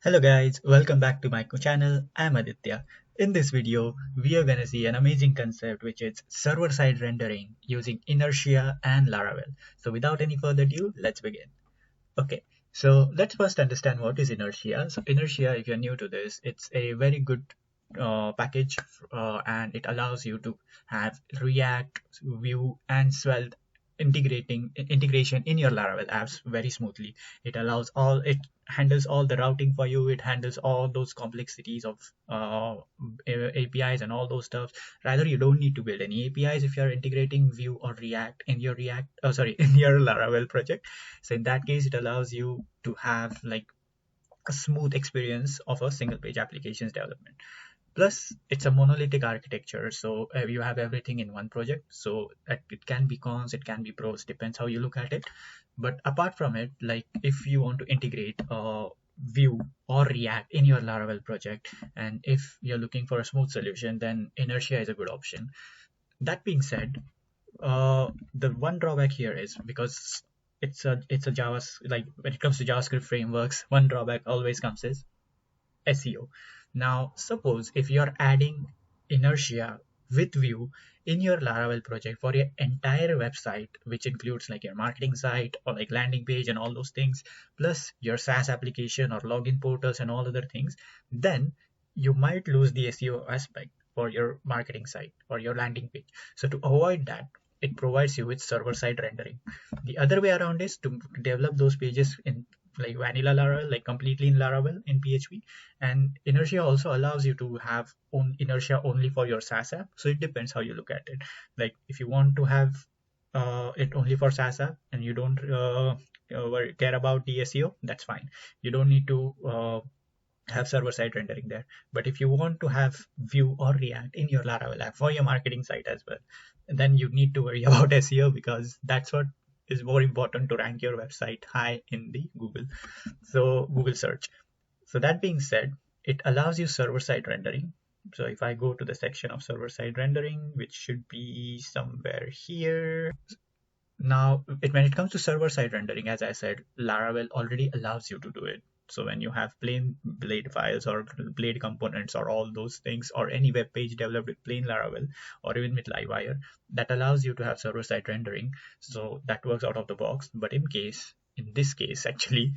Hello guys, welcome back to my channel. I'm Aditya. In this video, we are gonna see an amazing concept which is server-side rendering using Inertia and Laravel. So without any further ado, let's begin. Okay, so let's first understand what is Inertia. So Inertia, if you're new to this, it's a very good package and it allows you to have React, Vue, and Svelte integration in your Laravel apps very smoothly. It handles all the routing for you. It handles all those complexities of APIs and all those stuff. Rather, you don't need to build any APIs if you're integrating Vue or React in your in your Laravel project. So in that case, it allows you to have like a smooth experience of a single page applications development. Plus, it's a monolithic architecture, so you have everything in one project. So it can be cons, it can be pros, depends how you look at it. But apart from it, like if you want to integrate Vue or React in your Laravel project, and if you're looking for a smooth solution, then Inertia is a good option. That being said, the one drawback here is because it's a Java, like when it comes to JavaScript frameworks, one drawback always comes is SEO. Now, suppose if you're adding Inertia with Vue in your Laravel project for your entire website, which includes like your marketing site or like landing page and all those things, plus your SaaS application or login portals and all other things, then you might lose the SEO aspect for your marketing site or your landing page. So to avoid that, it provides you with server-side rendering. The other way around is to develop those pages in like vanilla Laravel, like completely in Laravel in PHP. And Inertia also allows you to have Inertia only for your SaaS app. So it depends how you look at it. Like if you want to have it only for SaaS app and you don't care about the SEO, that's fine. You don't need to have server-side rendering there. But if you want to have Vue or React in your Laravel app for your marketing site as well, then you need to worry about SEO because that's what is more important to rank your website high in the Google search. So that being said, it allows you server-side rendering. So if I go to the section of server-side rendering, which should be somewhere here. Now, when it comes to server-side rendering, as I said, Laravel already allows you to do it. So when you have plain Blade files or Blade components or all those things, or any web page developed with plain Laravel or even with Livewire, that allows you to have server-side rendering. So that works out of the box. But in this case, actually,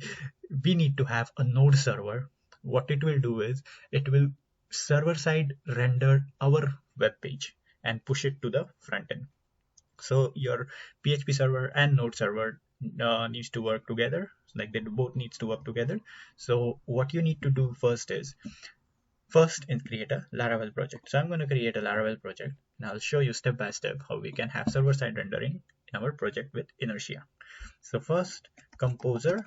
we need to have a node server. What it will do is it will server-side render our web page and push it to the front end. So your PHP server and node server needs to work together, like they both needs to work together. So what you need to do first is create a Laravel project. So I'm going to create a Laravel project and I'll show you step by step how we can have server-side rendering in our project with Inertia. So first, composer,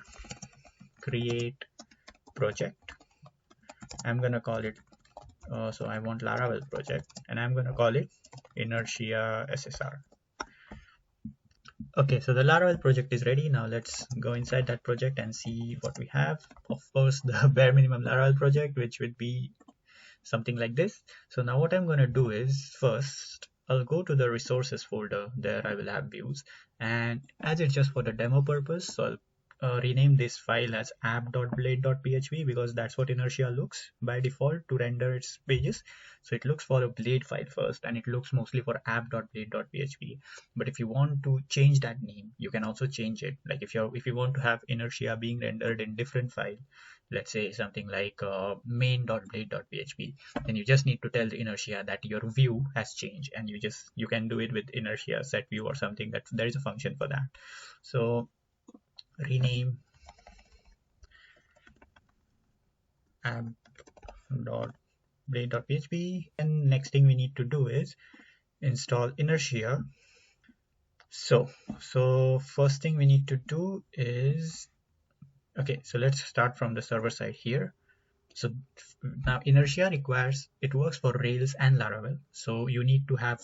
create project. I'm going to call it so I want Laravel project and I'm going to call it Inertia SSR. Okay, so the Laravel project is ready. Now let's go inside that project and see what we have. Of course, the bare minimum Laravel project, which would be something like this. So now what I'm going to do is first, I'll go to the resources folder. There I will have views. And as it's just for the demo purpose, so I'll rename this file as app.blade.php because that's what Inertia looks by default to render its pages. So it looks for a Blade file first and it looks mostly for app.blade.php. But if you want to change that name, you can also change it. Like if you want to have Inertia being rendered in different file, let's say something like main.blade.php, then you just need to tell the Inertia that your view has changed and you can do it with Inertia set view or something. That there is a function for that. So rename app.blade.php, and next thing we need to do is install Inertia. So first thing we need to do is, okay, so let's start from the server side here. So now Inertia it works for Rails and Laravel. So you need to have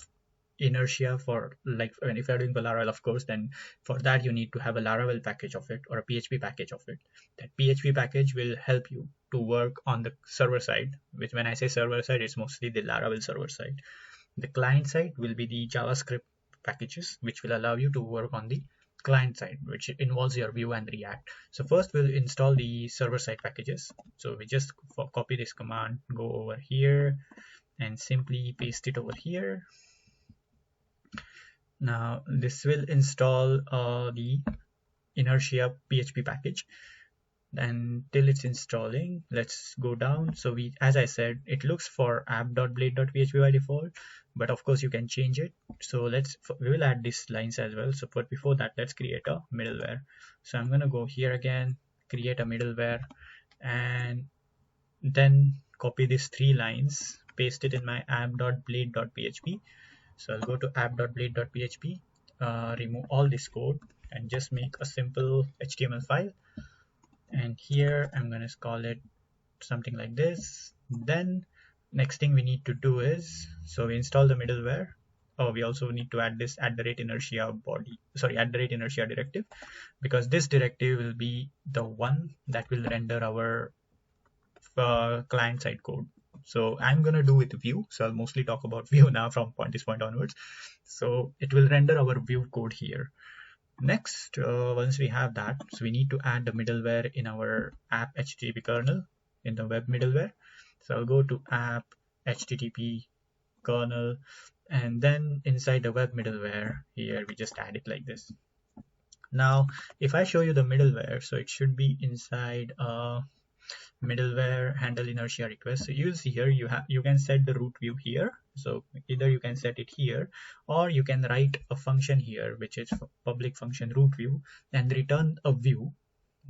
Inertia for, like, I mean, if you're doing the Laravel, of course, then for that you need to have a Laravel package of it or a PHP package of it. That PHP package will help you to work on the server side, which when I say server side, it's mostly the Laravel server side. The client side will be the JavaScript packages, which will allow you to work on the client side, which involves your Vue and React. So first we'll install the server side packages. So we just copy this command, go over here and simply paste it over here. Now this will install the Inertia PHP package. And till it's installing, let's go down. So we, as I said, it looks for app.blade.php by default, but of course you can change it. So we will add these lines as well. So but before that, let's create a middleware. So I'm gonna go here again, create a middleware, and then copy these 3 lines, paste it in my app.blade.php. So I'll go to app.blade.php, remove all this code and just make a simple HTML file. And here I'm going to call it something like this. Then next thing we need to do is, so we install the middleware. We also need to add this @inertia @inertia directive, because this directive will be the one that will render our client side code. So I'm going to do with Vue, so I'll mostly talk about Vue now from this point onwards. So it will render our Vue code here. Next, once we have that, so we need to add the middleware in our app HTTP kernel in the web middleware. So I'll go to app HTTP kernel, and then inside the web middleware here we just add it like this. Now if I show you the middleware, so it should be inside middleware handle inertia request. So you'll see here you can set the root view here. So either you can set it here, or you can write a function here, which is public function root view, and return a view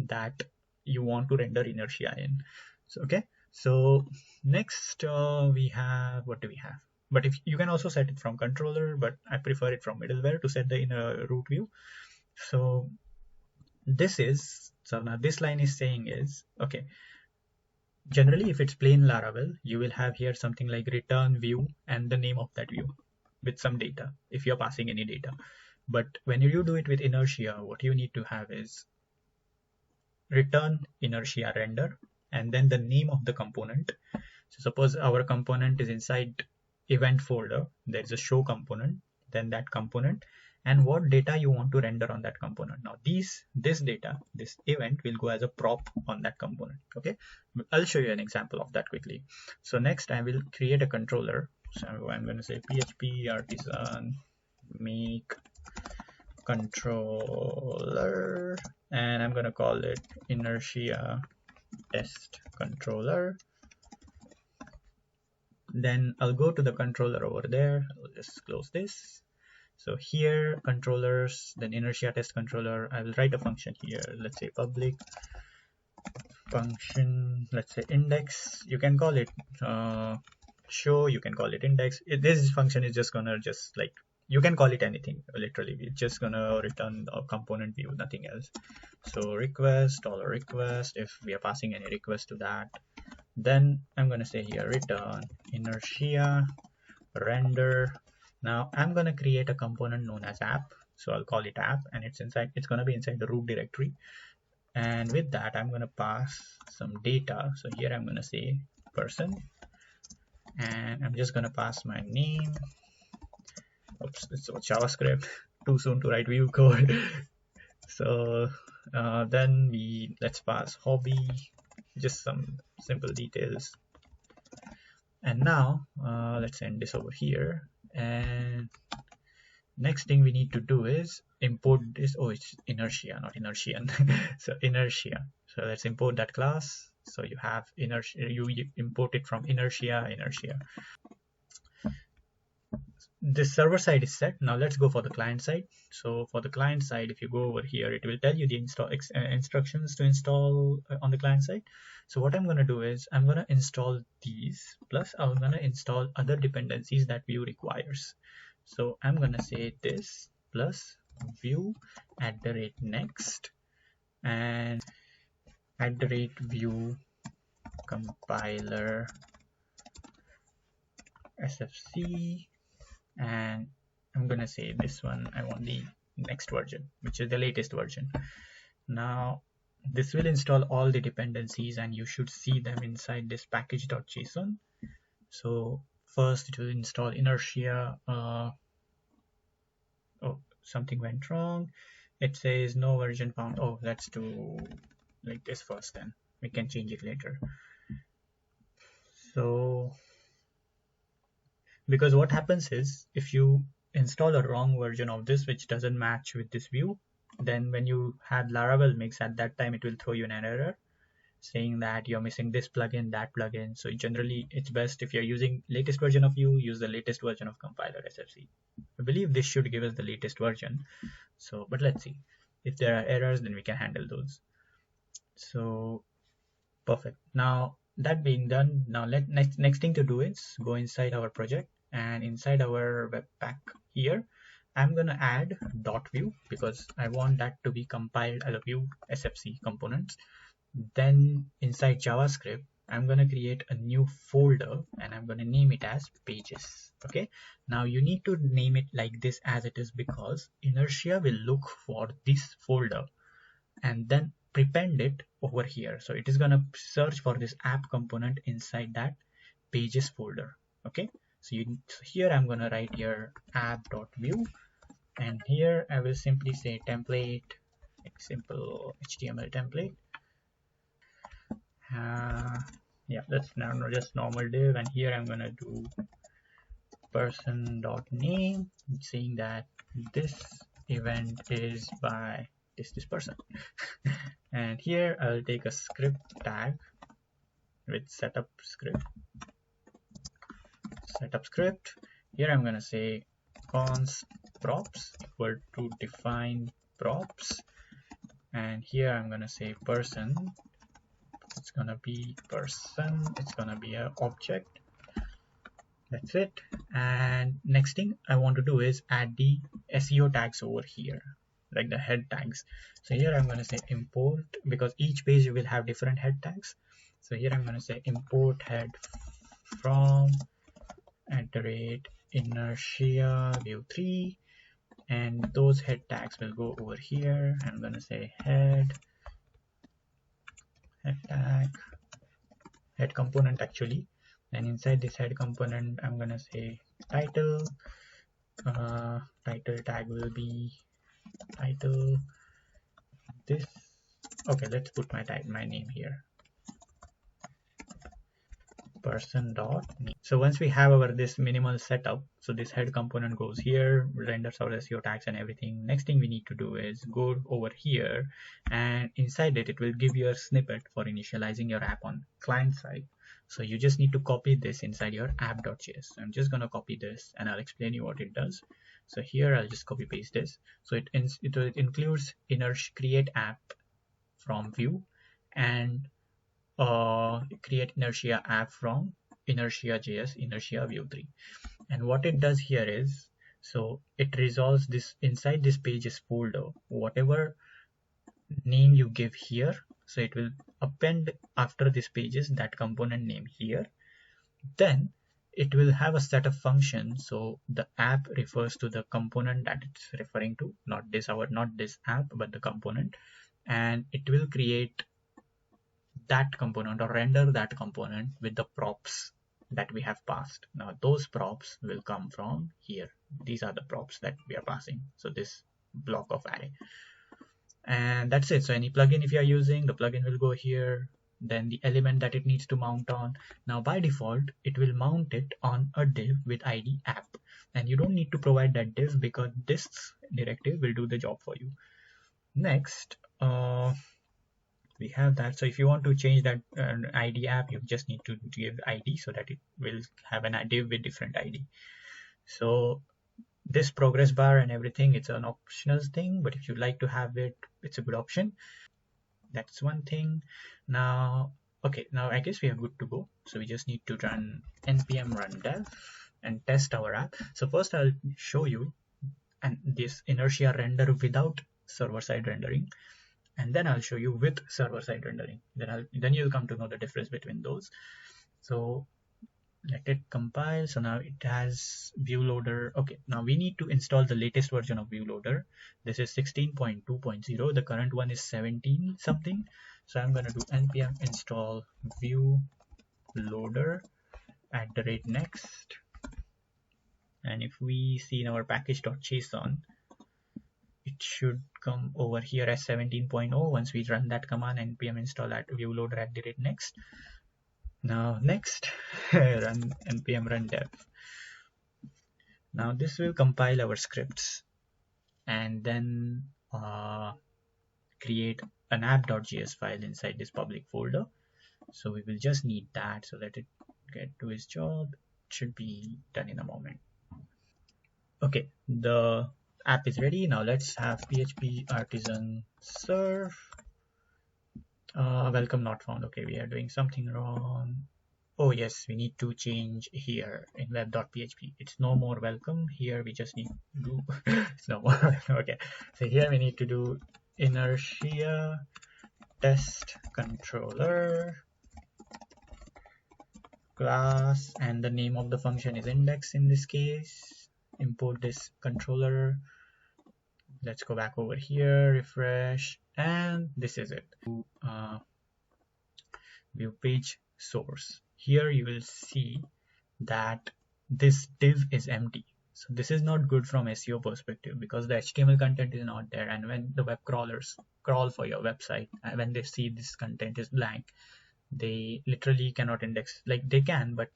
that you want to render inertia in. So okay, so next we have, what do we have? But if you can also set it from controller, but I prefer it from middleware to set the inner root view. So now this line is saying is, okay, generally if it's plain Laravel, you will have here something like return view and the name of that view with some data if you're passing any data. But when you do it with Inertia, what you need to have is return Inertia render and then the name of the component. So suppose our component is inside event folder, there's a show component, then that component, and what data you want to render on that component. Now this data, this event will go as a prop on that component. Okay, I'll show you an example of that quickly. So next I will create a controller. So I'm going to say PHP artisan make controller, and I'm going to call it Inertia test controller. Then I'll go to the controller over there. I'll just close this. So here controllers, then Inertia test controller, I will write a function here. Let's say public function, let's say index. You can call it show, you can call it index. This function is just gonna you can call it anything, literally. It's just gonna return a component view, nothing else. So request, $request, if we are passing any request to that. Then I'm gonna say here return Inertia render. Now I'm going to create a component known as app. So I'll call it app, and it's going to be inside the root directory. And with that, I'm going to pass some data. So here I'm going to say person, and I'm just going to pass my name. Oops, it's JavaScript. Too soon to write Vue code. So then let's pass hobby, just some simple details. And now let's end this over here. And next thing we need to do is import this. Oh, it's Inertia, not Inertian. So Inertia. So let's import that class. So you have Inertia, you import it from Inertia. This server side is set. Now let's go for the client side. So for the client side, if you go over here, it will tell you the instructions to install on the client side. So what I'm going to do is I'm going to install these, plus I'm going to install other dependencies that Vue requires. So I'm going to say this plus Vue @next and @Vue compiler sfc, and I'm going to say this one, I want the next version, which is the latest version. Now this will install all the dependencies, and you should see them inside this package.json. So first it will install Inertia. Oh, something went wrong. it says no version found. Oh, let's do like this first, then we can change it later. So because what happens is, if you install a wrong version of this which doesn't match with this view, then when you had Laravel mix, at that time it will throw you an error saying that you're missing this plugin, that plugin. So generally it's best, if you're using latest version of Vue, use the latest version of compiler SFC. I believe this should give us the latest version. So, but let's see. If there are errors, then we can handle those. So perfect. Now that being done, now next thing to do is go inside our project, and inside our webpack here, I'm gonna add .vue because I want that to be compiled as a Vue SFC components. Then inside JavaScript, I'm going to create a new folder and I'm going to name it as pages. Okay. Now you need to name it like this as it is, because Inertia will look for this folder and then prepend it over here. So it is going to search for this app component inside that pages folder. Okay. So here I'm going to write here app.vue, and here I will simply say template, like simple HTML template. Yeah, that's now just normal div, and here I'm gonna do person.name, saying that this event is by this person. And here I'll take a script tag with setup script. Here I'm gonna say const props equal to define props, and here I'm gonna say person. It's gonna be person, it's gonna be an object. That's it. And next thing I want to do is add the SEO tags over here, like the head tags. So here I'm going to say import, because each page will have different head tags. So here I'm going to say import head from @inertia view 3, and those head tags will go over here. I'm going to say head tag, head component actually, and inside this head component I'm gonna say title. Title tag will be title this. Okay, let's put my name here, person.name. So once we have our this minimal setup, so this head component goes here, renders our SEO tags and everything. Next thing we need to do is go over here, and inside it will give you a snippet for initializing your app on client side. So you just need to copy this inside your app.js. I'm just gonna copy this and I'll explain you what it does. So here I'll just copy paste this. So it includes Inertia create app from Vue, and create Inertia app from Inertia.js, Inertia Vue 3. And what it does here is, so it resolves this inside this pages folder, whatever name you give here, so it will append after this pages that component name here. Then it will have a set of functions. So the app refers to the component that it's referring to, not this app, but the component, and it will create that component or render that component with the props that we have passed. Now those props will come from here. These are the props that we are passing. So this block of array, and that's it. So any plugin if you are using, the plugin will go here, then the element that it needs to mount on. Now by default it will mount it on a div with id app, and you don't need to provide that div because this directive will do the job for you. Next we have that. So if you want to change that id app, you just need to give id so that it will have an div with different id. So this progress bar and everything, it's an optional thing, but if you like to have it, it's a good option. That's one thing. Now okay, now I guess we are good to go. So we just need to run npm run dev and test our app. So first I'll show you and this Inertia render without server-side rendering, and then I'll show you with server-side rendering. Then you'll come to know the difference between those. So let it compile. So now it has Vue Loader. Okay, now we need to install the latest version of Vue Loader. This is 16.2.0. The current one is 17 something. So I'm going to do npm install Vue Loader @next. And if we see in our package.json, it should come over here as 17.0 once we run that command npm install at vue loader @ next. Now next, run npm run dev. Now this will compile our scripts and then create an app.js file inside this public folder. So we will just need that, so let it get to its job. It should be done in a moment. Okay, the app is ready. Now let's have php artisan serve. Welcome not found. Okay, we are doing something wrong. Oh yes, we need to change here in web.php. It's no more welcome. Here we just need to do it's no more. Okay, so here we need to do inertia test controller class, and the name of the function is index in this case. Import this controller. Let's go back over here, refresh, and this is it. View page source. Here you will see that this div is empty. So this is not good from SEO perspective because the HTML content is not there, and when the web crawlers crawl for your website, when they see this content is blank, they literally cannot index. Like they can, but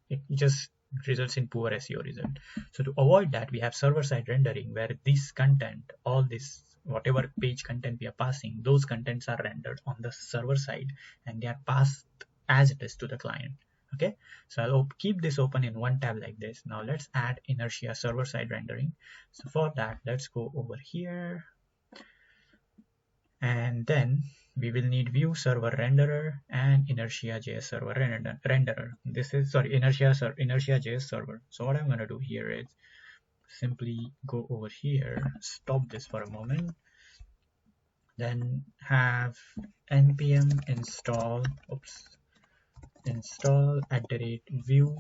it just results in poor SEO result. So to avoid that, we have server-side rendering where this content, all this whatever page content we are passing, those contents are rendered on the server side and they are passed as it is to the client. Okay, so I'll keep this open in one tab like this. Now let's add Inertia server-side rendering. So for that, let's go over here, and then we will need Vue server renderer and Inertia JS server renderer. This is Inertia JS server. So what I'm going to do here is simply go over here, stop this for a moment, then have npm install @Vue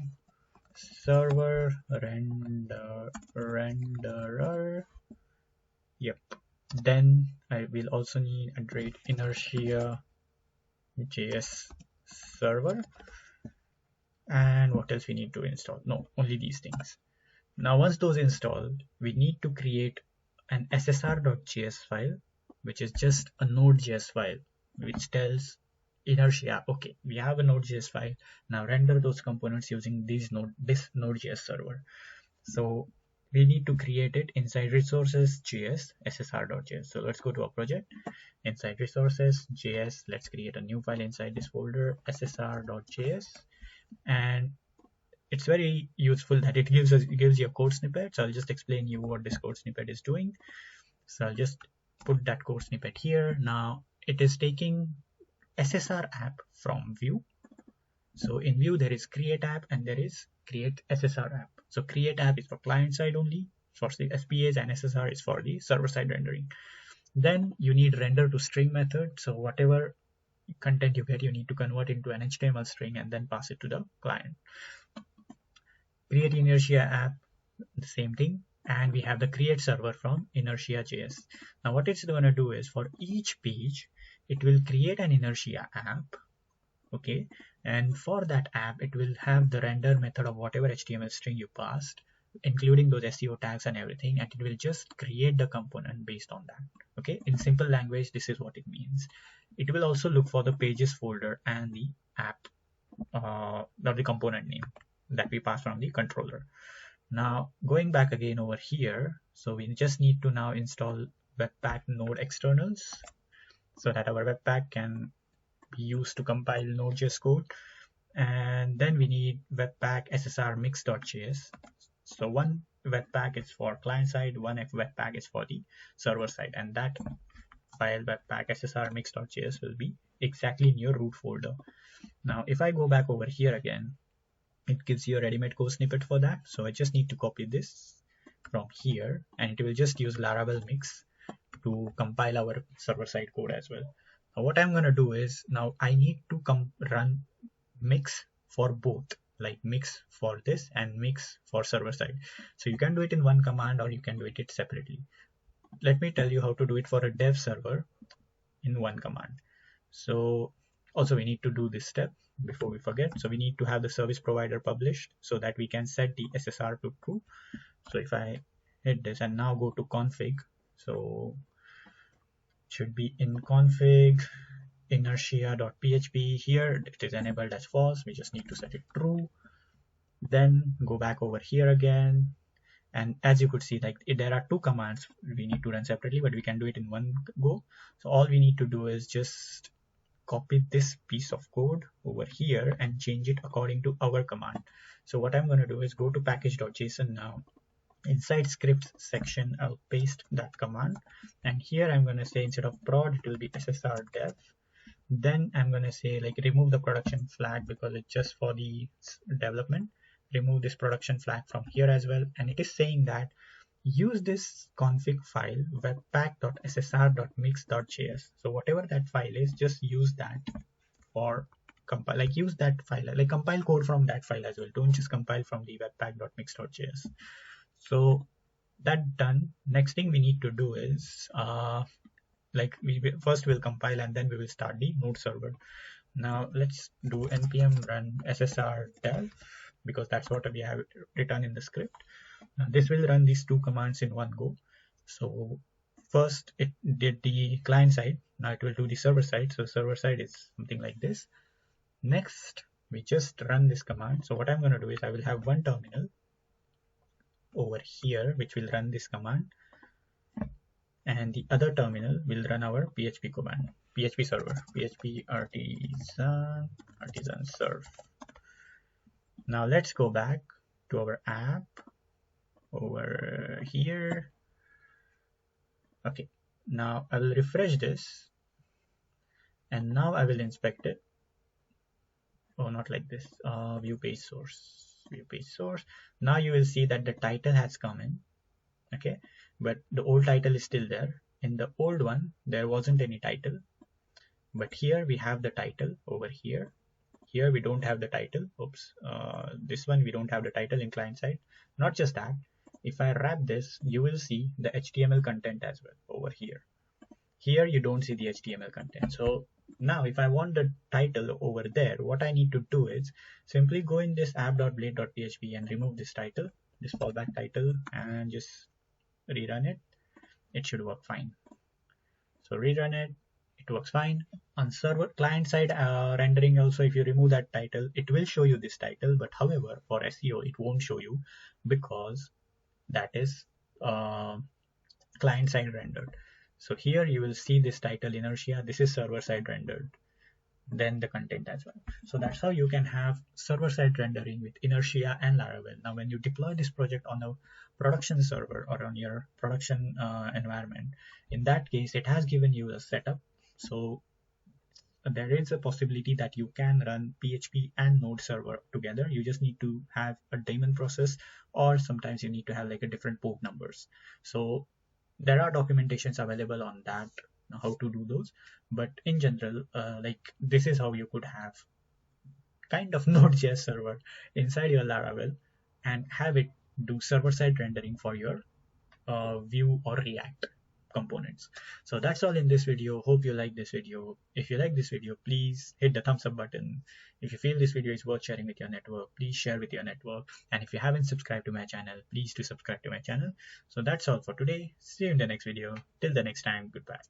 server renderer. Yep. Then I will also need @Inertia JS server. And what else we need to install? No, only these things. Now once those installed, we need to create an ssr.js file, which is just a node.js file, which tells Inertia, okay, we have a node.js file. Now render those components using this node.js server. So we need to create it inside resources.js ssr.js. So let's go to our project, inside resources.js. Let's create a new file inside this folder, ssr.js, and it's very useful that it gives you a code snippet. So I'll just explain you what this code snippet is doing. So I'll just put that code snippet here. Now it is taking SSR app from Vue. So in Vue there is create app and there is create SSR app. So create app is for client side only for the SPAs, and SSR is for the server side rendering. Then you need render to string method. So whatever content you get, you need to convert into an HTML string and then pass it to the client. Create Inertia app, the same thing, and we have the create server from Inertia JS. Now what it's going to do is for each page it will create an Inertia app, okay, and for that app it will have the render method of whatever HTML string you passed, including those SEO tags and everything, and it will just create the component based on that. Okay, in simple language, this is what it means. It will also look for the pages folder and the app or the component name that we pass from the controller. Now going back again over here, so we just need to now install webpack node externals so that our webpack can be used to compile node.js code. And then we need webpack ssr mix.js. So one webpack is for client side, one webpack is for the server side, and that file webpack ssr mix.js will be exactly in your root folder. Now if I go back over here again, it gives you a ready-made code snippet for that. So I just need to copy this from here, and it will just use Laravel mix to compile our server-side code as well. Now what I'm going to do is, now I need to run mix for both, like mix for this and mix for server side. So you can do it in one command or you can do it separately. Let me tell you how to do it for a dev server in one command. So also we need to do this step before we forget. So we need to have the service provider published so that we can set the SSR to true. So if I hit this and now go to config, So it should be in config inertia.php. Here it is enabled as false. We just need to set it true. Then go back over here again. And as you could see, like there are two commands we need to run separately, but we can do it in one go. So all we need to do is just copy this piece of code over here and change it according to our command. So what I'm going to do is go to package.json now. Inside scripts section, I'll paste that command. And here I'm going to say instead of prod, it will be SSR dev. Then I'm going to say like remove the production flag because it's just for the development. Remove this production flag from here as well. And it is saying that use this config file webpack.ssr.mix.js. So whatever that file is, just use that for compile, like use that file, like compile code from that file as well. Don't just compile from the webpack.mix.js. So that done. Next thing we need to do is like first we'll compile and then we will start the node server. Now let's do npm run ssr dev because that's what we have written in the script. Now this will run these two commands in one go. So first it did the client side, now it will do the server side. So server side is something like this. Next we just run this command. So what I'm going to do is I will have one terminal over here which will run this command, and the other terminal will run our PHP command, PHP server, PHP artisan serve. Now let's go back to our app over here. Okay, now I will refresh this and now I will inspect it. Oh, not like this. View page source, view page source. Now you will see that the title has come in. Okay, but the old title is still there. In the old one there wasn't any title, but here we have the title over here. Here we don't have the title. Oops, this one we don't have the title in client side. Not just that, if I wrap this, you will see the HTML content as well over here. Here you don't see the HTML content. So now if I want the title over there, what I need to do is simply go in this app.blade.php and remove this title, this fallback title, and just rerun it. It should work fine. So rerun it, it works fine. On server client side rendering also, if you remove that title, it will show you this title, but however for SEO it won't show you because that is client side rendered. So here you will see this title Inertia, this is server side rendered, then the content as well. So that's how you can have server side rendering with Inertia and Laravel. Now when you deploy this project on a production server or on your production environment, in that case it has given you a setup. So there is a possibility that you can run PHP and Node server together. You just need to have a daemon process, or sometimes you need to have like a different port numbers. So there are documentations available on that, how to do those. But in general, like this is how you could have kind of Node.js server inside your Laravel and have it do server-side rendering for your Vue or React components. So that's all in this video. Hope you like this video. If you like this video, please hit the thumbs up button. If you feel this video is worth sharing with your network, please share with your network. And if you haven't subscribed to my channel, please do subscribe to my channel. So that's all for today. See you in the next video. Till the next time, goodbye.